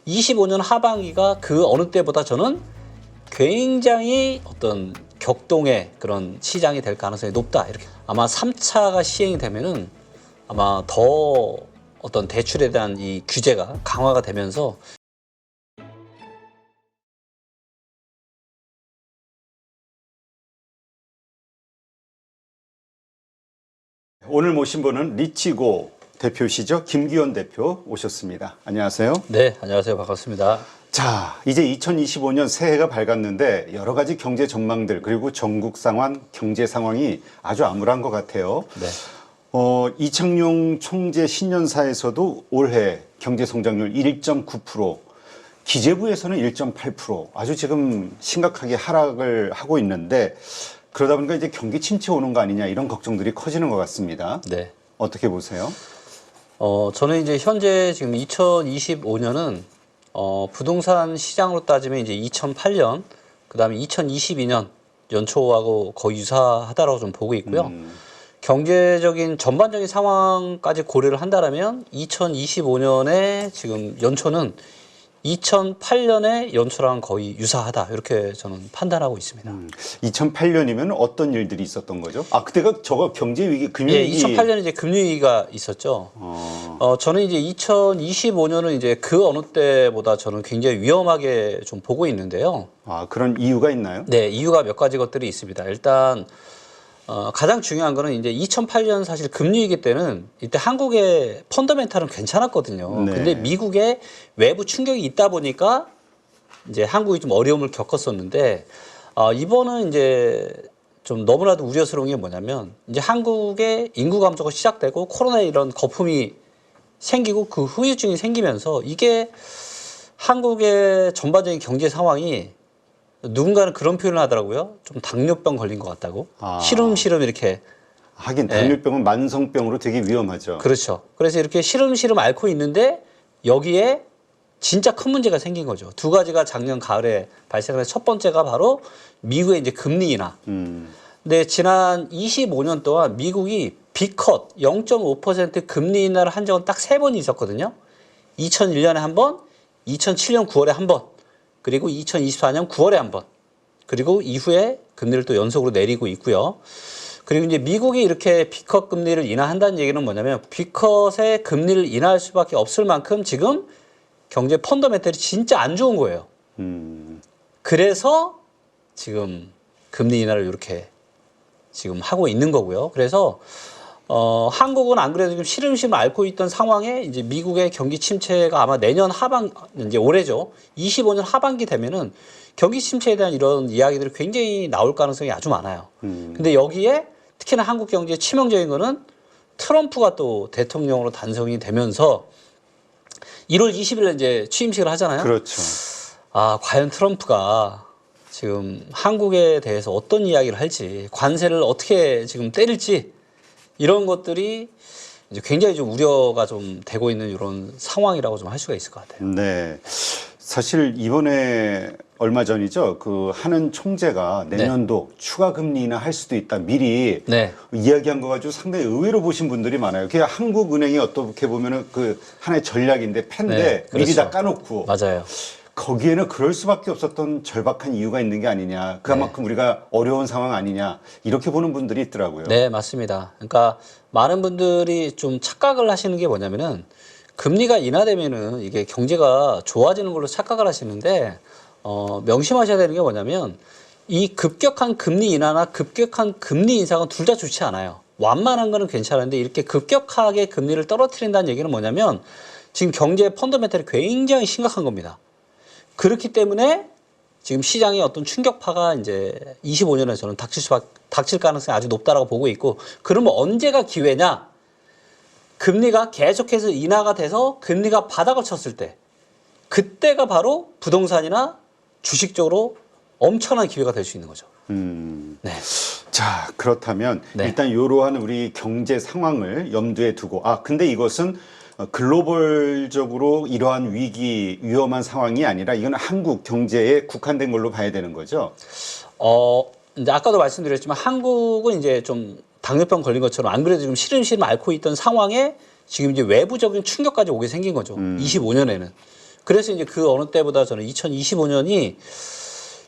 25년 하반기가 그 어느 때보다 저는 굉장히 어떤 격동의 그런 시장이 될 가능성이 높다. 이렇게 아마 3차가 시행이 되면은 아마 더 어떤 대출에 대한 이 규제가 강화가 되면서 오늘 모신 분은 리치고 대표시죠. 김기현 대표 오셨습니다. 안녕하세요. 네, 안녕하세요. 반갑습니다. 자, 이제 2025년 새해가 밝았는데 여러 가지 경제 전망들 그리고 전국 상황, 경제 상황이 아주 암울한 것 같아요. 네. 이창용 총재 신년사에서도 올해 경제 성장률 1.9%, 기재부에서는 1.8%, 아주 지금 심각하게 하락을 하고 있는데 그러다 보니까 이제 경기 침체 오는 거 아니냐 이런 걱정들이 커지는 것 같습니다. 네. 어떻게 보세요? 저는 이제 현재 지금 2025년은 부동산 시장으로 따지면 이제 2008년, 그 다음에 2022년 연초하고 거의 유사하다라고 좀 보고 있고요. 경제적인 전반적인 상황까지 고려를 한다면 2025년에 지금 연초는 2008년의 연초랑 거의 유사하다 이렇게 저는 판단하고 있습니다. 2008년이면 어떤 일들이 있었던 거죠? 아, 그때가 저거 경제 위기, 금융 예, 위기. 2008년에 이제 금융위기가 있었죠. 저는 이제 2025년은 이제 그 어느 때보다 저는 굉장히 위험하게 좀 보고 있는데요. 아, 그런 이유가 있나요? 네, 이유가 몇 가지 것들이 있습니다. 일단 가장 중요한 거는 이제 2008년 사실 금리위기 때는 이때 한국의 펀더멘탈은 괜찮았거든요. 네. 근데 미국의 외부 충격이 있다 보니까 이제 한국이 좀 어려움을 겪었었는데 이번은 이제 좀 너무나도 우려스러운 게 뭐냐면 이제 한국의 인구 감소가 시작되고 코로나 이런 거품이 생기고 그 후유증이 생기면서 이게 한국의 전반적인 경제 상황이 누군가는 그런 표현을 하더라고요. 좀 당뇨병 걸린 것 같다고. 시름시름 이렇게. 하긴 당뇨병은 만성병으로 되게 위험하죠. 그렇죠. 그래서 이렇게 시름시름 앓고 있는데 여기에 진짜 큰 문제가 생긴 거죠. 두 가지가 작년 가을에 발생한 첫 번째가 바로 미국의 이제 금리 인하. 근데 지난 25년 동안 미국이 B컷 0.5% 금리 인하를 한 적은 딱 3번이 있었거든요. 2001년에 한 번, 2007년 9월에 한 번, 그리고 2024년 9월에 한 번, 그리고 이후에 금리를 또 연속으로 내리고 있고요. 그리고 이제 미국이 이렇게 B컷 금리를 인하한다는 얘기는 뭐냐면 B컷의 금리를 인하할 수밖에 없을 만큼 지금 경제 펀더멘털이 진짜 안 좋은 거예요. 그래서 지금 금리 인하를 이렇게 지금 하고 있는 거고요. 그래서 한국은 안 그래도 지금 시름시름 앓고 있던 상황에 이제 미국의 경기 침체가 아마 내년 이제 올해죠. 25년 하반기 되면은 경기 침체에 대한 이런 이야기들이 굉장히 나올 가능성이 아주 많아요. 근데 여기에 특히나 한국 경제에 치명적인 거는 트럼프가 또 대통령으로 단성이 되면서 1월 20일에 이제 취임식을 하잖아요. 그렇죠. 아, 과연 트럼프가 지금 한국에 대해서 어떤 이야기를 할지, 관세를 어떻게 지금 때릴지, 이런 것들이 이제 굉장히 좀 우려가 좀 되고 있는 이런 상황이라고 좀 할 수가 있을 것 같아요. 네. 사실 이번에 얼마 전이죠. 그 하는 총재가 내년도 추가 금리 인하 할 수도 있다. 미리 이야기한 거 가지고 상당히 의외로 보신 분들이 많아요. 그게 한국은행이 어떻게 보면은 그 하나의 전략인데 팬데 미리 다 까놓고. 맞아요. 거기에는 그럴 수밖에 없었던 절박한 이유가 있는 게 아니냐. 그만큼 우리가 어려운 상황 아니냐. 이렇게 보는 분들이 있더라고요. 네, 맞습니다. 그러니까 많은 분들이 좀 착각을 하시는 게 뭐냐면은 금리가 인하되면은 이게 경제가 좋아지는 걸로 착각을 하시는데 명심하셔야 되는 게 뭐냐면 이 급격한 금리 인하나 급격한 금리 인상은 둘 다 좋지 않아요. 완만한 거는 괜찮은데 이렇게 급격하게 금리를 떨어뜨린다는 얘기는 뭐냐면 지금 경제 펀더멘털이 굉장히 심각한 겁니다. 그렇기 때문에 지금 시장의 어떤 충격파가 이제 25년에 저는 닥칠 가능성이 아주 높다라고 보고 있고, 그러면 언제가 기회냐? 금리가 계속해서 인하가 돼서 금리가 바닥을 쳤을 때, 그때가 바로 부동산이나 주식 쪽으로 엄청난 기회가 될 수 있는 거죠. 네. 자, 그렇다면 일단 이러한 우리 경제 상황을 염두에 두고, 근데 이것은 글로벌적으로 이러한 위기, 위험한 상황이 아니라 이건 한국 경제에 국한된 걸로 봐야 되는 거죠? 이제 아까도 말씀드렸지만 한국은 이제 좀 당뇨병 걸린 것처럼 안 그래도 지금 시름시름 앓고 있던 상황에 지금 이제 외부적인 충격까지 오게 생긴 거죠. 25년에는. 그래서 이제 그 어느 때보다 저는 2025년이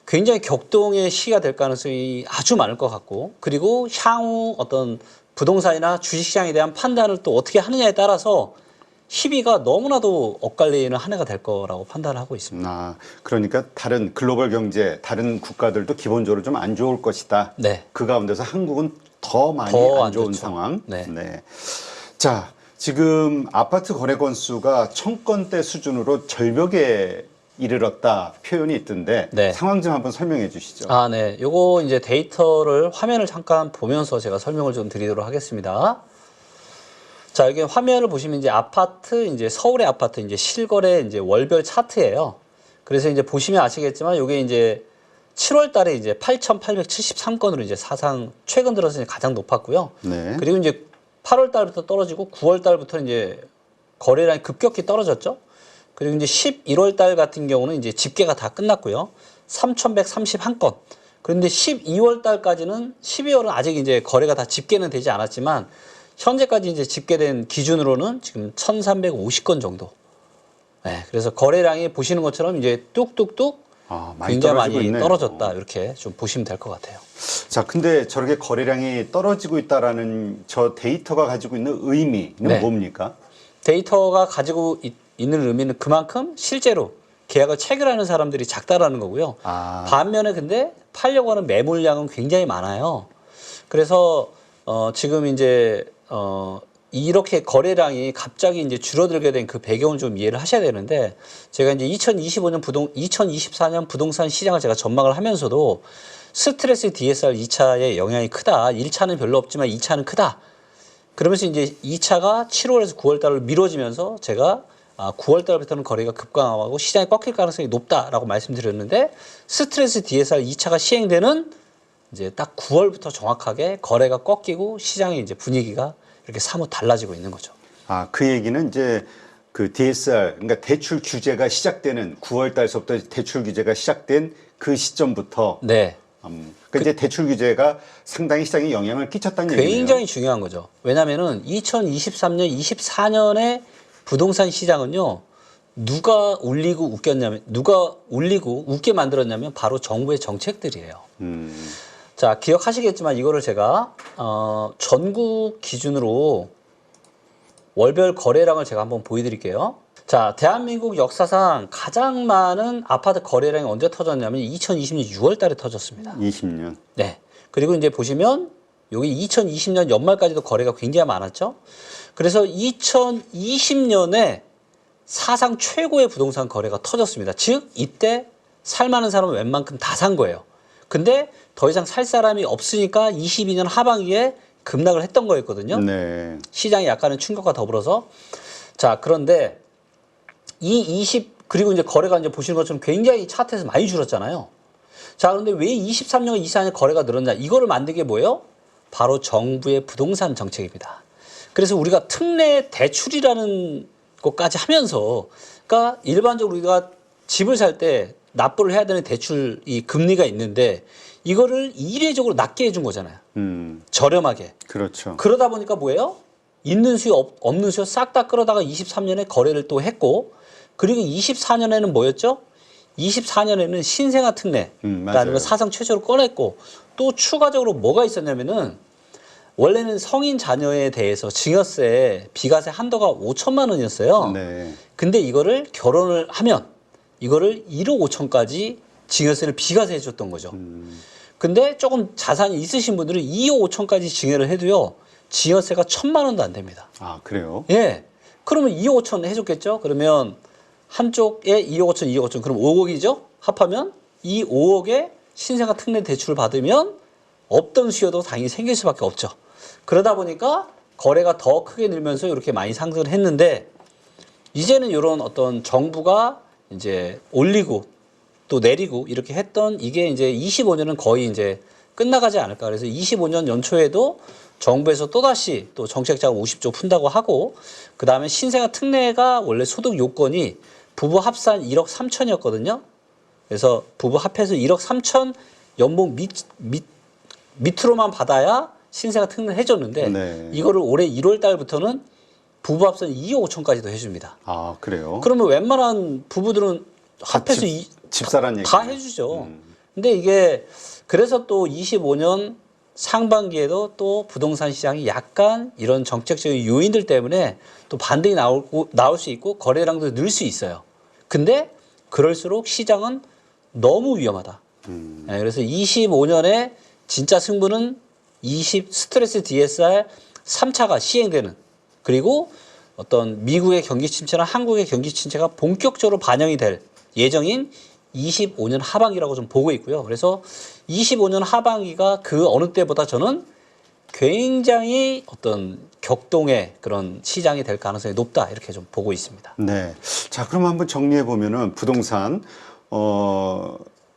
굉장히 격동의 시기가 될 가능성이 아주 많을 것 같고, 그리고 향후 어떤 부동산이나 주식시장에 대한 판단을 또 어떻게 하느냐에 따라서 희비가 너무나도 엇갈리는 한 해가 될 거라고 판단을 하고 있습니다. 아, 그러니까 다른 글로벌 경제, 다른 국가들도 기본적으로 좀 안 좋을 것이다. 네. 그 가운데서 한국은 더 많이 더 안 안 좋은 좋죠. 상황. 네. 자, 지금 아파트 거래 건수가 1000건대 수준으로 절벽에 이르렀다 표현이 있던데 네. 상황 좀 한번 설명해 주시죠. 아, 네. 요거 이제 데이터를 화면을 잠깐 보면서 제가 설명을 좀 드리도록 하겠습니다. 자, 여기 화면을 보시면 이제 아파트, 이제 서울의 아파트, 이제 실거래 이제 월별 차트예요. 그래서 이제 보시면 아시겠지만 요게 이제 7월 달에 이제 8,873건으로 이제 사상 최근 들어서 이제 가장 높았고요. 네. 그리고 이제 8월 달부터 떨어지고 9월 달부터 이제 거래량이 급격히 떨어졌죠. 그리고 이제 11월 달 같은 경우는 이제 집계가 다 끝났고요. 3,131건. 그런데 12월 달까지는 12월은 아직 이제 거래가 다 집계는 되지 않았지만 현재까지 이제 집계된 기준으로는 지금 1,350건 정도. 네, 그래서 거래량이 보시는 것처럼 이제 뚝뚝뚝 많이 굉장히 떨어지고 많이 있네요. 떨어졌다. 이렇게 좀 보시면 될 것 같아요. 자, 근데 저렇게 거래량이 떨어지고 있다라는 저 데이터가 가지고 있는 의미는 네. 뭡니까? 데이터가 가지고 있는 의미는 그만큼 실제로 계약을 체결하는 사람들이 작다라는 거고요. 반면에 근데 팔려고 하는 매물량은 굉장히 많아요. 그래서 지금 이제 이렇게 거래량이 갑자기 이제 줄어들게 된 그 배경을 좀 이해를 하셔야 되는데, 제가 이제 2024년 부동산 시장을 제가 전망을 하면서도 스트레스 DSR 2차의 영향이 크다. 1차는 별로 없지만 2차는 크다. 그러면서 이제 2차가 7월에서 9월 달로 미뤄지면서 제가 9월 달부터는 거래가 급강하고 시장이 꺾일 가능성이 높다라고 말씀드렸는데, 스트레스 DSR 2차가 시행되는 이제 딱 9월부터 정확하게 거래가 꺾이고 시장의 이제 분위기가 이렇게 사뭇 달라지고 있는 거죠. 그 얘기는 이제 그 DSR, 그러니까 대출 규제가 시작되는 9월 달서부터 대출 규제가 시작된 그 시점부터 네. 그러니까 이제 대출 규제가 상당히 시장에 영향을 끼쳤다는 얘기네요. 굉장히 중요한 거죠. 왜냐면은 2023년, 24년의 부동산 시장은요, 누가 울리고 웃게 만들었냐면 바로 정부의 정책들이에요. 자, 기억하시겠지만 이거를 제가 전국 기준으로 월별 거래량을 제가 한번 보여드릴게요. 자, 대한민국 역사상 가장 많은 아파트 거래량이 언제 터졌냐면 2020년 6월 달에 터졌습니다. 20년. 네. 그리고 이제 보시면 여기 2020년 연말까지도 거래가 굉장히 많았죠. 그래서 2020년에 사상 최고의 부동산 거래가 터졌습니다. 즉, 이때 살 만한 사람은 웬만큼 다 산 거예요. 근데 더 이상 살 사람이 없으니까 22년 하반기에 급락을 했던 거였거든요. 네. 시장에 약간의 충격과 더불어서. 자, 그런데 그리고 이제 거래가 이제 보시는 것처럼 굉장히 차트에서 많이 줄었잖아요. 자, 그런데 왜 23년, 24년 거래가 늘었냐? 이거를 만든 게 뭐예요? 바로 정부의 부동산 정책입니다. 그래서 우리가 특례 대출이라는 것까지 하면서, 그러니까 일반적으로 우리가 집을 살 때 납부를 해야 되는 대출 이 금리가 있는데 이거를 이례적으로 낮게 해준 거잖아요. 저렴하게. 그렇죠. 그러다 보니까 뭐예요? 있는 수요, 없는 수요 싹 다 끌어다가 23년에 거래를 또 했고, 그리고 24년에는 뭐였죠? 24년에는 신생아 특례라는 걸 사상 최초로 꺼냈고, 또 추가적으로 뭐가 있었냐면은 원래는 성인 자녀에 대해서 증여세, 비과세 한도가 5천만 원이었어요. 네. 근데 이거를 결혼을 하면 이거를 1억 5천까지 증여세를 비과세해 줬던 거죠. 근데 조금 자산이 있으신 분들은 2억 5천까지 증여를 해도요, 증여세가 1,000만 원도 안 됩니다. 그래요? 예. 그러면 2억 5천 해줬겠죠? 그러면 한쪽에 2억 5천, 2억 5천, 그럼 5억이죠? 합하면 이 5억에 신생아 특례 대출을 받으면 없던 수요도 당연히 생길 수밖에 없죠. 그러다 보니까 거래가 더 크게 늘면서 이렇게 많이 상승을 했는데, 이제는 이런 어떤 정부가 이제 올리고 또 내리고 이렇게 했던 이게 이제 25년은 거의 이제 끝나가지 않을까. 그래서 25년 연초에도 정부에서 또다시 또 정책자금 50조 푼다고 하고, 그 다음에 신생아 특례가 원래 소득 요건이 부부 합산 1억 3천이었거든요. 그래서 부부 합해서 1억 3천 연봉 밑으로만 받아야 신생아 특례를 해줬는데, 네. 이거를 올해 1월 달부터는 부부 합선 2억 5천까지도 해줍니다. 아, 그래요? 그러면 웬만한 부부들은 합해서 집사란 얘기. 다 해주죠. 근데 이게 그래서 또 25년 상반기에도 또 부동산 시장이 약간 이런 정책적인 요인들 때문에 또 반등이 나올 수 있고 거래량도 늘 수 있어요. 근데 그럴수록 시장은 너무 위험하다. 네, 그래서 25년에 진짜 승부는 20 스트레스 DSR 3차가 시행되는, 그리고 어떤 미국의 경기 침체나 한국의 경기 침체가 본격적으로 반영이 될 예정인 25년 하반기라고 좀 보고 있고요. 그래서 25년 하반기가 그 어느 때보다 저는 굉장히 어떤 격동의 그런 시장이 될 가능성이 높다, 이렇게 좀 보고 있습니다. 네. 자, 그럼 한번 정리해 보면은 부동산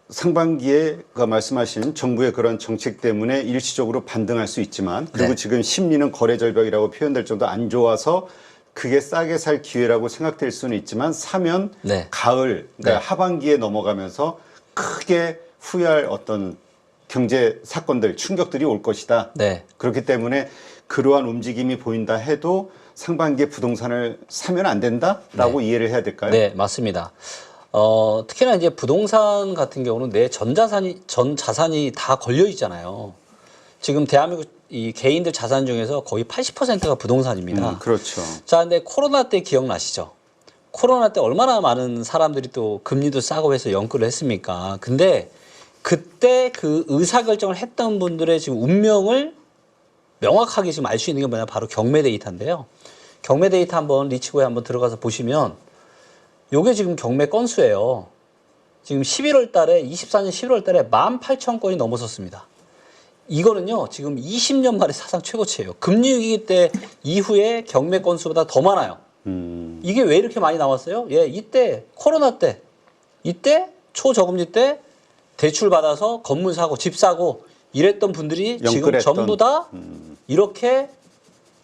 상반기에 말씀하신 정부의 그런 정책 때문에 일시적으로 반등할 수 있지만, 그리고 네. 지금 심리는 거래 절벽이라고 표현될 정도 안 좋아서 그게 싸게 살 기회라고 생각될 수는 있지만, 사면 네. 가을, 그러니까 네. 하반기에 넘어가면서 크게 후회할 어떤 경제 사건들, 충격들이 올 것이다. 네. 그렇기 때문에 그러한 움직임이 보인다 해도 상반기에 부동산을 사면 안 된다라고 이해를 해야 될까요? 네, 맞습니다. 특히나 이제 부동산 같은 경우는 내 전 자산이 다 걸려 있잖아요. 지금 대한민국 이 개인들 자산 중에서 거의 80%가 부동산입니다. 그렇죠. 자, 근데 코로나 때 기억나시죠? 코로나 때 얼마나 많은 사람들이 또 금리도 싸고 해서 연끌을 했습니까? 근데 그때 그 의사결정을 했던 분들의 지금 운명을 명확하게 지금 알 수 있는 게 뭐냐? 바로 경매 데이터인데요. 경매 데이터 한번 리치고에 한번 들어가서 보시면 요게 지금 경매 건수예요. 지금 11월 달에, 24년 11월 달에 18,000건이 넘어섰습니다. 이거는요, 지금 20년 만에 사상 최고치예요. 금리 위기 때 이후에 경매 건수보다 더 많아요. 이게 왜 이렇게 많이 나왔어요? 예, 이때 코로나 때, 이때 초저금리 때 대출 받아서 건물 사고 집 사고 이랬던 분들이 지금 영끌했던. 전부 다 이렇게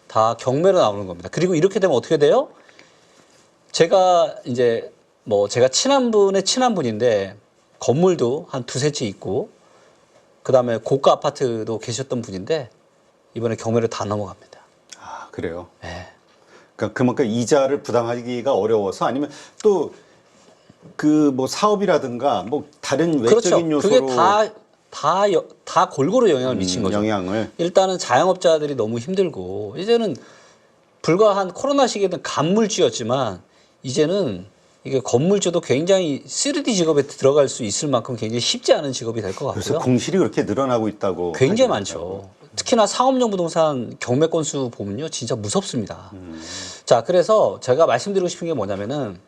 다 경매로 나오는 겁니다. 그리고 이렇게 되면 어떻게 돼요? 제가 이제 뭐 제가 친한 분의 친한 분인데 건물도 한 두세 채 있고 그다음에 고가 아파트도 계셨던 분인데 이번에 경매를 다 넘어갑니다. 아, 그래요? 네. 그러니까 그만큼 이자를 부담하기가 어려워서, 아니면 또 그 뭐 사업이라든가 뭐 다른 외적인 그렇죠. 요소로 그게 다 골고루 영향을 미친 거죠. 영향을. 일단은 자영업자들이 너무 힘들고, 이제는 불과 한 코로나 시기에는 간물주였지만 이제는 이게 건물주도 굉장히 3D 직업에 들어갈 수 있을 만큼 굉장히 쉽지 않은 직업이 될 것 그래서 같고요. 공실이 그렇게 늘어나고 있다고. 굉장히 하긴 많죠. 하더라고요. 특히나 상업용 부동산 경매 건수 보면요, 진짜 무섭습니다. 자, 그래서 제가 말씀드리고 싶은 게 뭐냐면은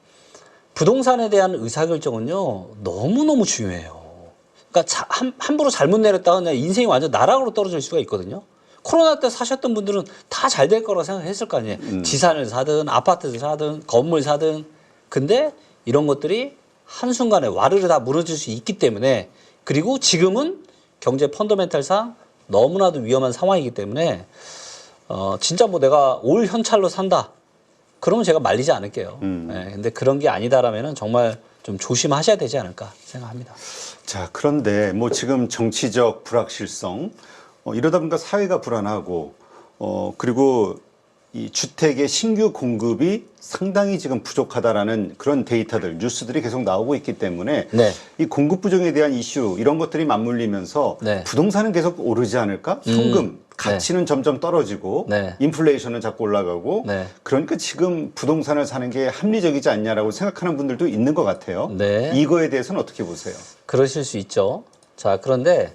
부동산에 대한 의사결정은요, 너무너무 중요해요. 그러니까 함부로 잘못 내렸다가 그냥 인생이 완전 나락으로 떨어질 수가 있거든요. 코로나 때 사셨던 분들은 다 잘 될 거라고 생각했을 거 아니에요. 지산을 사든 아파트를 사든 건물 사든. 근데 이런 것들이 한순간에 와르르 다 무너질 수 있기 때문에, 그리고 지금은 경제 펀더멘탈상 너무나도 위험한 상황이기 때문에 진짜 뭐 내가 올 현찰로 산다, 그러면 제가 말리지 않을게요. 네, 근데 그런 게 아니다라면은 정말 좀 조심하셔야 되지 않을까 생각합니다. 자, 그런데 뭐 지금 정치적 불확실성, 이러다 보니까 사회가 불안하고, 그리고 이 주택의 신규 공급이 상당히 지금 부족하다라는 그런 데이터들, 뉴스들이 계속 나오고 있기 때문에 네. 이 공급 부정에 대한 이슈, 이런 것들이 맞물리면서 네. 부동산은 계속 오르지 않을까? 현금 가치는 점점 떨어지고, 네. 인플레이션은 자꾸 올라가고, 네. 그러니까 지금 부동산을 사는 게 합리적이지 않냐라고 생각하는 분들도 있는 것 같아요. 네. 이거에 대해서는 어떻게 보세요? 그러실 수 있죠. 자, 그런데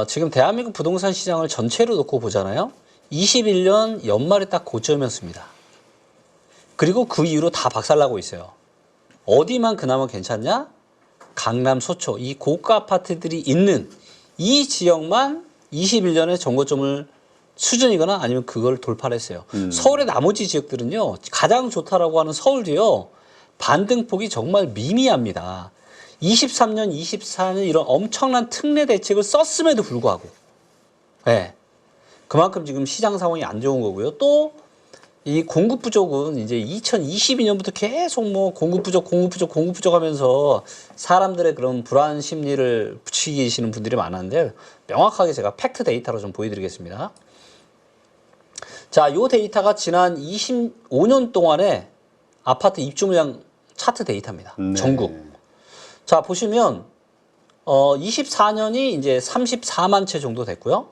지금 대한민국 부동산 시장을 전체로 놓고 보잖아요. 21년 연말에 딱 고점이었습니다. 그리고 그 이후로 다 박살나고 있어요. 어디만 그나마 괜찮냐? 강남, 소초, 이 고가 아파트들이 있는 이 지역만 21년에 정고점을 수준이거나 아니면 그걸 돌파를 했어요. 서울의 나머지 지역들은요, 가장 좋다라고 하는 서울도요, 반등폭이 정말 미미합니다. 23년, 24년 이런 엄청난 특례 대책을 썼음에도 불구하고, 네. 그만큼 지금 시장 상황이 안 좋은 거고요. 또 이 공급 부족은 이제 2022년부터 계속 뭐 공급 부족 하면서 사람들의 그런 불안 심리를 부추기시는 분들이 많았는데, 명확하게 제가 팩트 데이터로 좀 보여드리겠습니다. 자, 요 데이터가 지난 25년 동안의 아파트 입주 물량 차트 데이터입니다. 네. 전국. 자, 보시면 24년이 이제 34만 채 정도 됐고요.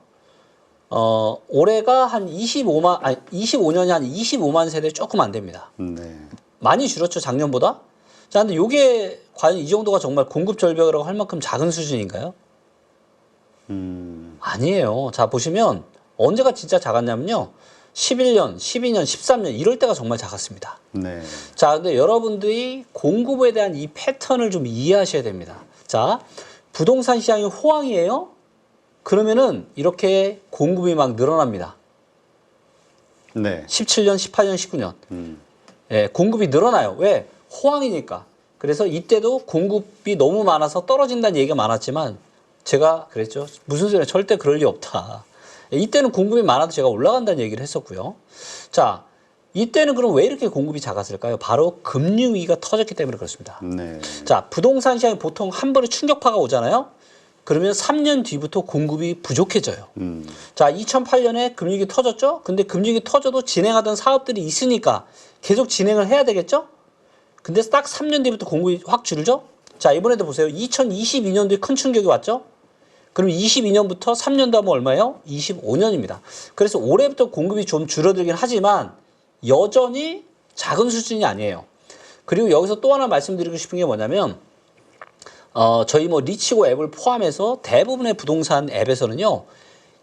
올해가 한 25년이 한 25만 세대 조금 안 됩니다. 네. 많이 줄었죠, 작년보다. 자, 근데 요게 과연 이 정도가 정말 공급 절벽이라고 할 만큼 작은 수준인가요? 아니에요. 자, 보시면 언제가 진짜 작았냐면요. 11년, 12년, 13년 이럴 때가 정말 작았습니다. 네. 자, 근데 여러분들이 공급에 대한 이 패턴을 좀 이해하셔야 됩니다. 자, 부동산 시장이 호황이에요? 그러면은 이렇게 공급이 막 늘어납니다. 네. 17년, 18년, 19년. 예, 공급이 늘어나요. 왜? 호황이니까. 그래서 이때도 공급이 너무 많아서 떨어진다는 얘기가 많았지만 제가 그랬죠. 무슨 소리야. 절대 그럴 리 없다. 이때는 공급이 많아도 제가 올라간다는 얘기를 했었고요. 자, 이때는 그럼 왜 이렇게 공급이 작았을까요? 바로 금융위기가 터졌기 때문에 그렇습니다. 네. 자, 부동산 시장이 보통 한 번에 충격파가 오잖아요. 그러면 3년 뒤부터 공급이 부족해져요. 자, 2008년에 금융위기 터졌죠? 근데 금융위기 터져도 진행하던 사업들이 있으니까 계속 진행을 해야 되겠죠? 근데 딱 3년 뒤부터 공급이 확 줄죠? 자, 이번에도 보세요. 2022년도에 큰 충격이 왔죠? 그럼 22년부터 3년도 하면 얼마예요? 25년입니다. 그래서 올해부터 공급이 좀 줄어들긴 하지만 여전히 작은 수준이 아니에요. 그리고 여기서 또 하나 말씀드리고 싶은 게 뭐냐면 저희 뭐 리치고 앱을 포함해서 대부분의 부동산 앱에서는요.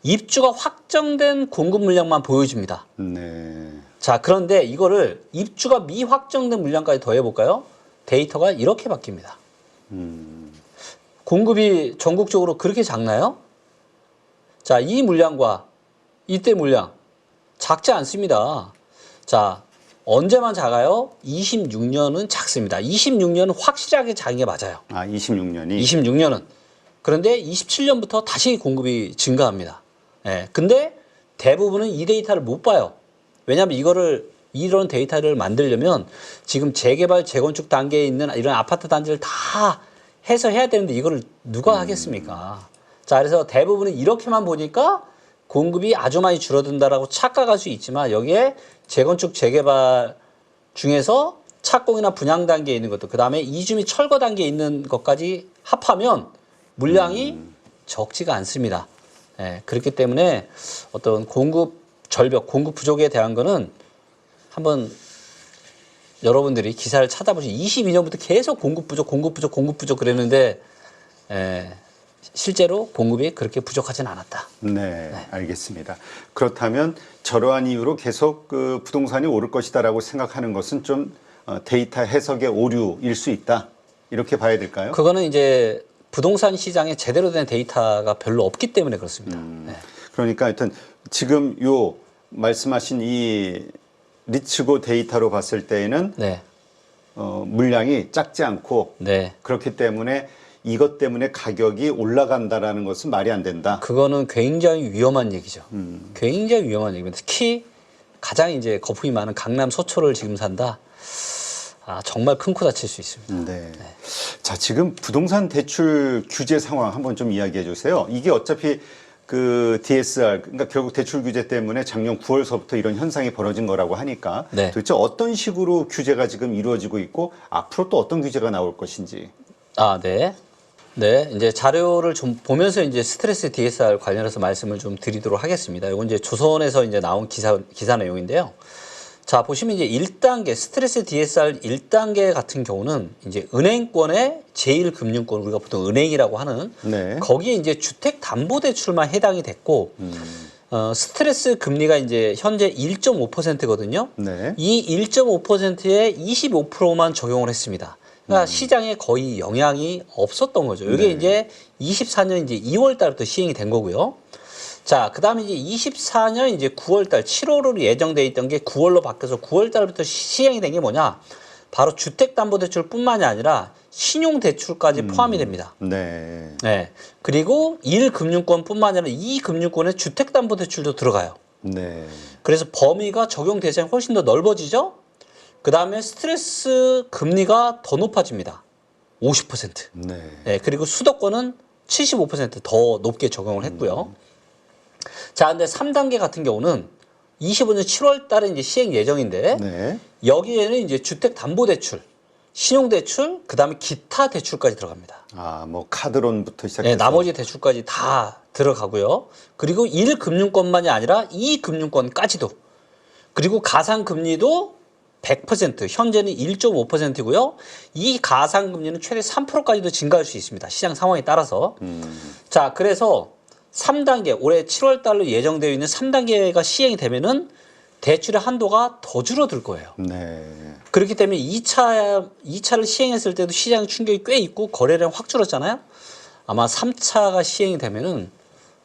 입주가 확정된 공급 물량만 보여줍니다. 네. 자, 그런데 이거를 입주가 미확정된 물량까지 더해볼까요? 데이터가 이렇게 바뀝니다. 공급이 전국적으로 그렇게 작나요? 자, 이 물량과 이때 물량 작지 않습니다. 자, 언제만 작아요? 26년은 작습니다. 26년은 확실하게 작은 게 맞아요. 아, 26년이? 26년은. 그런데 27년부터 다시 공급이 증가합니다. 예. 근데 대부분은 이 데이터를 못 봐요. 왜냐하면 이런 데이터를 만들려면 지금 재개발, 재건축 단계에 있는 이런 아파트 단지를 다 해서 해야 되는데 이거를 누가 하겠습니까? 자, 그래서 대부분은 이렇게만 보니까 공급이 아주 많이 줄어든다라고 착각할 수 있지만 여기에 재건축, 재개발 중에서 착공이나 분양 단계에 있는 것도 그다음에 이주 및 철거 단계에 있는 것까지 합하면 물량이 적지가 않습니다. 예, 그렇기 때문에 어떤 공급 절벽, 공급 부족에 대한 거는 한번 여러분들이 기사를 찾아보시면 22년부터 계속 공급 부족 그랬는데 실제로 공급이 그렇게 부족하진 않았다. 네, 알겠습니다. 그렇다면 저러한 이유로 계속 그 부동산이 오를 것이다라고 생각하는 것은 좀 데이터 해석의 오류일 수 있다. 이렇게 봐야 될까요? 그거는 이제 부동산 시장에 제대로 된 데이터가 별로 없기 때문에 그렇습니다. 네. 그러니까 하여튼 지금 요 말씀하신 이 리츠고 데이터로 봤을 때에는 네. 물량이 작지 않고 네. 그렇기 때문에 이것 때문에 가격이 올라간다라는 것은 말이 안 된다. 그거는 굉장히 위험한 얘기죠. 굉장히 위험한 얘기입니다. 특히 가장 이제 거품이 많은 강남 서초를 지금 산다. 아, 정말 큰 코 다칠 수 있습니다. 네. 자, 지금 부동산 대출 규제 상황 한번 좀 이야기해 주세요. 이게 어차피 그 DSR, 그러니까 결국 대출 규제 때문에 작년 9월서부터 이런 현상이 벌어진 거라고 하니까 네. 도대체 어떤 식으로 규제가 지금 이루어지고 있고 앞으로 또 어떤 규제가 나올 것인지. 아, 네. 네, 이제 자료를 좀 보면서 이제 스트레스 DSR 관련해서 말씀을 좀 드리도록 하겠습니다. 이건 이제 조선에서 이제 나온 기사 내용인데요. 자, 보시면 이제 1단계, 스트레스 DSR 1단계 같은 경우는 이제 은행권의 제1금융권, 우리가 보통 은행이라고 하는 네. 거기에 이제 주택담보대출만 해당이 됐고, 스트레스 금리가 이제 현재 1.5%거든요. 네. 이 1.5%에 25%만 적용을 했습니다. 그러니까 시장에 거의 영향이 없었던 거죠. 이게 네. 이제 24년 이제 2월 달부터 시행이 된 거고요. 자, 그 다음에 이제 24년 이제 9월 달, 7월로 예정돼 있던 게 9월로 바뀌어서 9월 달부터 시행이 된 게 뭐냐? 바로 주택담보대출 뿐만이 아니라 신용대출까지 포함이 됩니다. 네. 네. 그리고 1금융권 뿐만이 아니라 2금융권에 주택담보대출도 들어가요. 네. 그래서 범위가 적용 대상이 훨씬 더 넓어지죠? 그 다음에 스트레스 금리가 더 높아집니다. 50%. 네. 네, 그리고 수도권은 75% 더 높게 적용을 했고요. 자, 근데 3단계 같은 경우는 25년 7월 달에 이제 시행 예정인데 네. 여기에는 이제 주택담보대출, 신용대출, 그다음에 기타 대출까지 들어갑니다. 아, 뭐 카드론부터 시작해서 네, 나머지 대출까지 다 들어가고요. 그리고 1금융권만이 아니라 2금융권까지도. 그리고 가상금리도 100%, 현재는 1.5%고요. 이 가상금리는 최대 3%까지도 증가할 수 있습니다. 시장 상황에 따라서. 자, 그래서 3단계, 올해 7월 달로 예정되어 있는 3단계가 시행이 되면은 대출의 한도가 더 줄어들 거예요. 네. 그렇기 때문에 2차를 시행했을 때도 시장 충격이 꽤 있고 거래량 확 줄었잖아요. 아마 3차가 시행이 되면은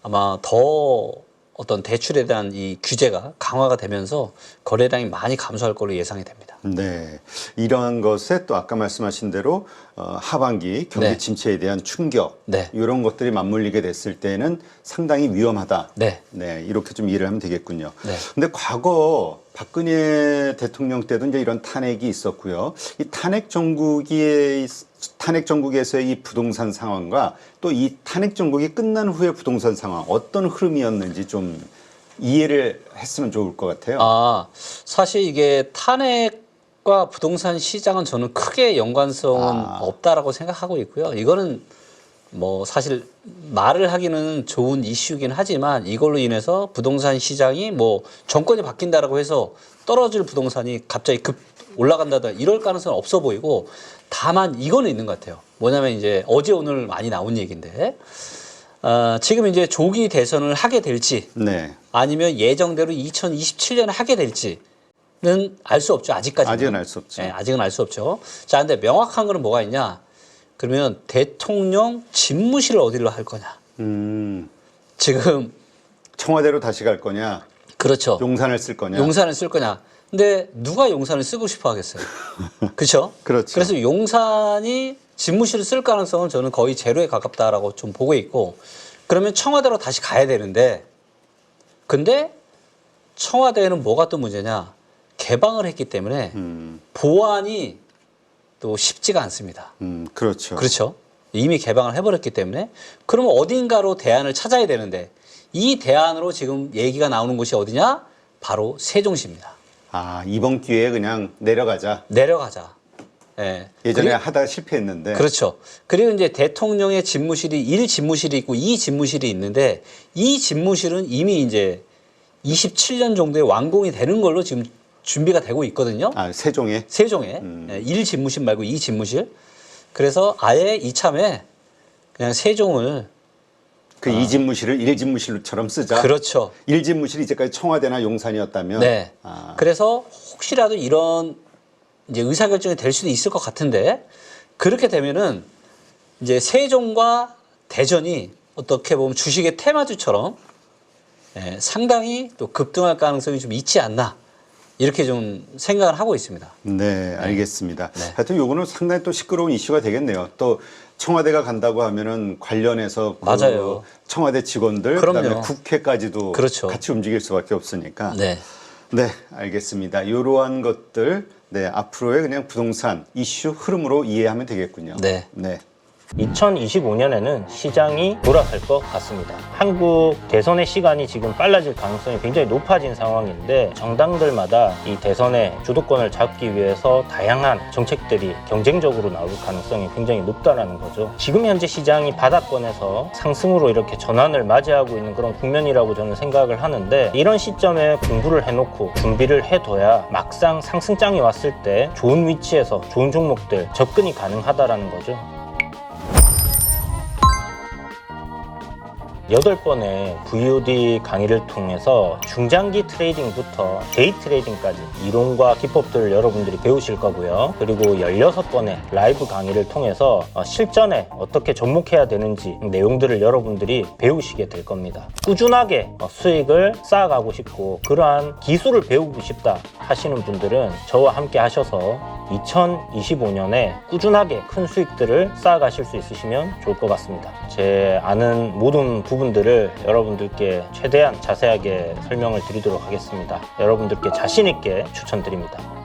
아마 더 어떤 대출에 대한 이 규제가 강화가 되면서 거래량이 많이 감소할 걸로 예상이 됩니다. 네. 이러한 것에 또 아까 말씀하신 대로 하반기 경기 네. 침체에 대한 충격 네. 이런 것들이 맞물리게 됐을 때는 상당히 위험하다. 네. 네, 이렇게 좀 이해를 하면 되겠군요. 네. 근데 과거 박근혜 대통령 때도 이제 이런 탄핵이 있었고요. 이 탄핵 정국에서의 이 부동산 상황과 또 이 탄핵 정국이 끝난 후의 부동산 상황 어떤 흐름이었는지 좀 이해를 했으면 좋을 것 같아요. 아, 사실 이게 탄핵과 부동산 시장은 저는 크게 연관성은 없다라고 생각하고 있고요. 이거는 뭐 사실 말을 하기는 좋은 이슈긴 하지만 이걸로 인해서 부동산 시장이 뭐 정권이 바뀐다라고 해서 떨어질 부동산이 갑자기 급 올라간다다 이럴 가능성은 없어 보이고 다만 이거는 있는 것 같아요. 뭐냐면 이제 어제 오늘 많이 나온 얘기인데 지금 이제 조기 대선을 하게 될지 네. 아니면 예정대로 2027년에 하게 될지는 알 수 없죠. 아직까지는. 아직은 알 수 없죠. 네, 아직은 알 수 없죠. 자, 근데 명확한 거는 뭐가 있냐? 그러면 대통령 집무실을 어디로 할 거냐? 지금 청와대로 다시 갈 거냐? 그렇죠. 용산을 쓸 거냐? 용산을 쓸 거냐? 근데 누가 용산을 쓰고 싶어 하겠어요? 그렇죠? 그렇죠. 그래서 용산이 집무실을 쓸 가능성은 저는 거의 제로에 가깝다라고 좀 보고 있고 그러면 청와대로 다시 가야 되는데 근데 청와대에는 뭐가 또 문제냐? 개방을 했기 때문에 보안이 또 쉽지가 않습니다. 그렇죠. 그렇죠. 이미 개방을 해버렸기 때문에 그러면 어딘가로 대안을 찾아야 되는데 이 대안으로 지금 얘기가 나오는 곳이 어디냐? 바로 세종시입니다. 아, 이번 기회에 그냥 내려가자. 내려가자. 예. 예전에 그리고- 하다가 실패했는데. 그렇죠. 그리고 이제 대통령의 집무실이 1집무실이 있고 2집무실이 있는데 이 집무실은 이미 이제 27년 정도에 완공이 되는 걸로 지금 준비가 되고 있거든요. 아, 세종에. 세종에 1집무실 말고 2집무실. 그래서 아예 이참에 그냥 세종을 그 이집무실을 일집무실처럼 쓰자. 그렇죠. 일집무실이 이제까지 청와대나 용산이었다면. 네. 아, 그래서 혹시라도 이런 이제 의사결정이 될 수도 있을 것 같은데 그렇게 되면은 이제 세종과 대전이 어떻게 보면 주식의 테마주처럼 상당히 또 급등할 가능성이 좀 있지 않나 이렇게 좀 생각을 하고 있습니다. 네, 알겠습니다. 네. 하여튼 요거는 상당히 또 시끄러운 이슈가 되겠네요. 또 청와대가 간다고 하면은 관련해서 그 맞아요. 청와대 직원들 그럼요. 그다음에 국회까지도 그렇죠. 같이 움직일 수밖에 없으니까. 네. 네, 알겠습니다. 이러한 것들 네, 앞으로의 그냥 부동산 이슈 흐름으로 이해하면 되겠군요. 네. 네. 2025년에는 시장이 돌아설 것 같습니다. 한국 대선의 시간이 지금 빨라질 가능성이 굉장히 높아진 상황인데 정당들마다 이 대선의 주도권을 잡기 위해서 다양한 정책들이 경쟁적으로 나올 가능성이 굉장히 높다라는 거죠. 지금 현재 시장이 바닥권에서 상승으로 이렇게 전환을 맞이하고 있는 그런 국면이라고 저는 생각을 하는데 이런 시점에 공부를 해놓고 준비를 해둬야 막상 상승장이 왔을 때 좋은 위치에서 좋은 종목들 접근이 가능하다라는 거죠. 8번의 VOD 강의를 통해서 중장기 트레이딩부터 데이 트레이딩까지 이론과 기법들을 여러분들이 배우실 거고요. 그리고 16번의 라이브 강의를 통해서 실전에 어떻게 접목해야 되는지 내용들을 여러분들이 배우시게 될 겁니다. 꾸준하게 수익을 쌓아가고 싶고 그러한 기술을 배우고 싶다 하시는 분들은 저와 함께 하셔서 2025년에 꾸준하게 큰 수익들을 쌓아가실 수 있으시면 좋을 것 같습니다. 제 아는 모든 부분들을 여러분들께 최대한 자세하게 설명을 드리도록 하겠습니다. 여러분들께 자신 있게 추천드립니다.